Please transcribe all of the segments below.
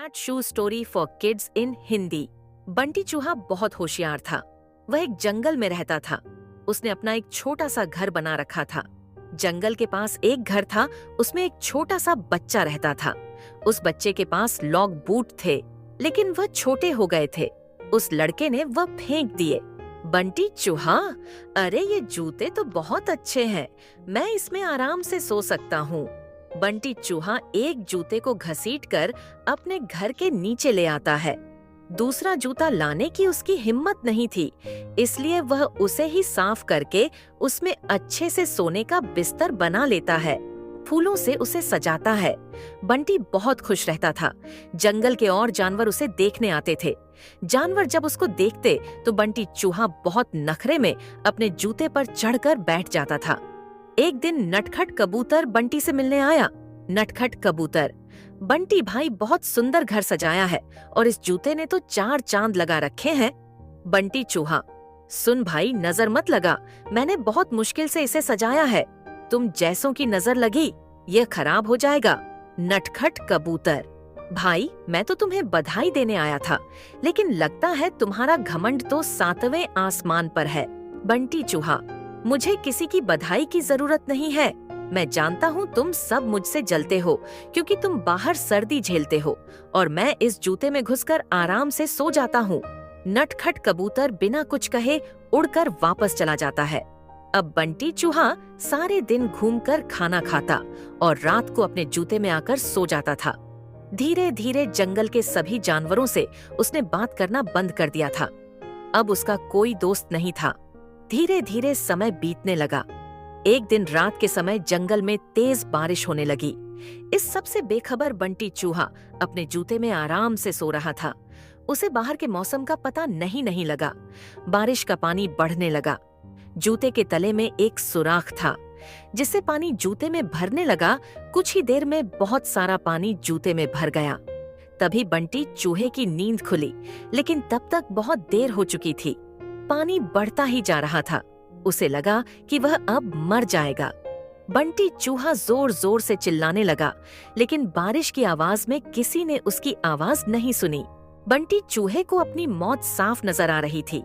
Cat shoe story for kids in Hindi. Bunty चूहा बहुत होशियार था। वह एक जंगल में रहता था। उसने अपना एक छोटा सा घर बना रखा था। जंगल के पास एक घर था, उसमें एक छोटा सा बच्चा रहता था। उस बच्चे के पास लॉग बूट थे, लेकिन वह छोटे हो गए थे। उस लड़के ने वह फेंक दिए। बंटी चूहा, अरे ये जूते तो बहुत अच्छे हैं, मैं इसमें आराम से सो सकता हूँ। बंटी चूहा एक जूते को घसीटकर अपने घर के नीचे ले आता है। दूसरा जूता लाने की उसकी हिम्मत नहीं थी, इसलिए वह उसे ही साफ करके उसमें अच्छे से सोने का बिस्तर बना लेता है। फूलों से उसे सजाता है। बंटी बहुत खुश रहता था। जंगल के और जानवर उसे देखने आते थे। जानवर जब उसको देखते तो बंटी चूहा बहुत नखरे में अपने जूते पर चढ़कर बैठ जाता था। एक दिन नटखट कबूतर बंटी से मिलने आया। नटखट कबूतर, बंटी भाई बहुत सुंदर घर सजाया है और इस जूते ने तो 4 चांद लगा रखे हैं। बंटी चूहा, सुन भाई, नजर मत लगा, मैंने बहुत मुश्किल से इसे सजाया है। तुम जैसों की नजर लगी, यह खराब हो जाएगा। नटखट कबूतर, भाई मैं तो तुम्हें बधाई देने आया था, लेकिन लगता है तुम्हारा घमंड तो 7वें आसमान पर है। बंटी चूहा, मुझे किसी की बधाई की जरूरत नहीं है। मैं जानता हूँ तुम सब मुझसे जलते हो क्योंकि तुम बाहर सर्दी झेलते हो और मैं इस जूते में घुसकर आराम से सो जाता हूँ। नटखट कबूतर बिना कुछ कहे उड़कर वापस चला जाता है। अब बंटी चूहा सारे दिन घूमकर खाना खाता और रात को अपने जूते में आकर सो जाता था। धीरे धीरे जंगल के सभी जानवरों से उसने बात करना बंद कर दिया था। अब उसका कोई दोस्त नहीं था। धीरे धीरे समय बीतने लगा। एक दिन रात के समय जंगल में तेज बारिश होने लगी। इस सब से बेखबर बंटी चूहा अपने जूते में आराम से सो रहा था। उसे बाहर के मौसम का पता नहीं लगा। बारिश का पानी बढ़ने लगा। जूते के तले में एक सुराख था, जिससे पानी जूते में भरने लगा। कुछ ही देर में बहुत सारा पानी जूते में भर गया। तभी बंटी चूहे की नींद खुली, लेकिन तब तक बहुत देर हो चुकी थी। पानी बढ़ता ही जा रहा था। उसे लगा कि वह अब मर जाएगा। बंटी चूहा जोर जोर से चिल्लाने लगा, लेकिन बारिश की आवाज में किसी ने उसकी आवाज नहीं सुनी। बंटी चूहे को अपनी मौत साफ नजर आ रही थी।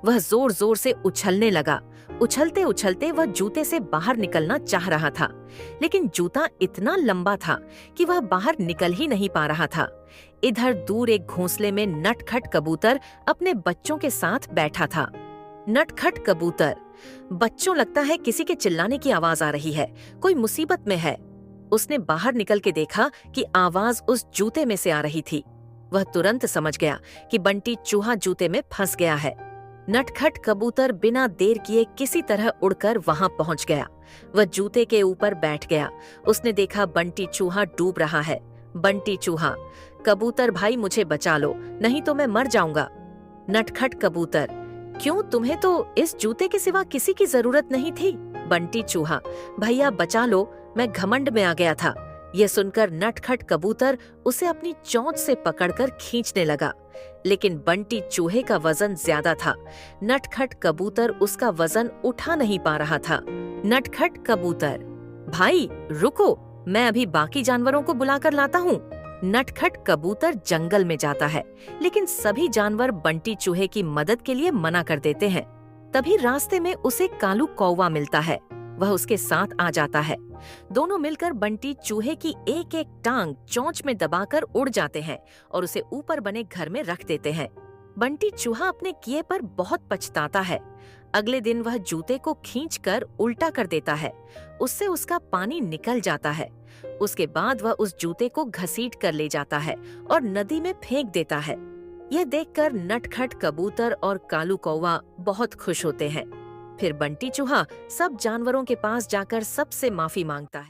वह जोर जोर से उछलने लगा। उछलते उछलते वह जूते से बाहर निकलना चाह रहा था, लेकिन जूता इतना लंबा था कि वह बाहर निकल ही नहीं पा रहा था। इधर दूर एक घोंसले में नटखट कबूतर अपने बच्चों के साथ बैठा था। नटखट कबूतर, बच्चों, लगता है किसी के चिल्लाने की आवाज आ रही है, कोई मुसीबत में है। उसने बाहर निकल के देखा कि आवाज उस जूते में से आ रही थी। वह तुरंत समझ गया कि बंटी चूहा जूते में फंस गया है। नटखट कबूतर बिना देर किए किसी तरह उड़कर वहां पहुंच गया। वह जूते के ऊपर बैठ गया। उसने देखा बंटी चूहा डूब रहा है। बंटी चूहा, कबूतर भाई मुझे बचा लो, नहीं तो मैं मर जाऊंगा। नटखट कबूतर, क्यों, तुम्हें तो इस जूते के सिवा किसी की जरूरत नहीं थी। बंटी चूहा, भैया बचा लो, मैं घमंड में आ गया था। यह सुनकर नटखट कबूतर उसे अपनी चोंच से पकड़कर खींचने लगा, लेकिन बंटी चूहे का वजन ज्यादा था। नटखट कबूतर उसका वजन उठा नहीं पा रहा था। नटखट कबूतर, भाई रुको, मैं अभी बाकी जानवरों को बुलाकर लाता हूँ। नटखट कबूतर जंगल में जाता है, लेकिन सभी जानवर बंटी चूहे की मदद के लिए मना कर देते हैं। तभी रास्ते में उसे कालू कौवा मिलता है। वह उसके साथ आ जाता है। दोनों मिलकर बंटी चूहे की एक एक टांग चोंच में दबाकर उड़ जाते हैं और उसे ऊपर बने घर में रख देते हैं। बंटी चूहा अपने किए पर बहुत पछताता है। अगले दिन वह जूते को खींचकर उल्टा कर देता है। उससे उसका पानी निकल जाता है। उसके बाद वह उस जूते को घसीट कर ले जाता है और नदी में फेंक देता है। यह देखकर नटखट कबूतर और कालू कौवा बहुत खुश होते हैं। फिर बंटी चूहा सब जानवरों के पास जाकर सबसे माफी मांगता है।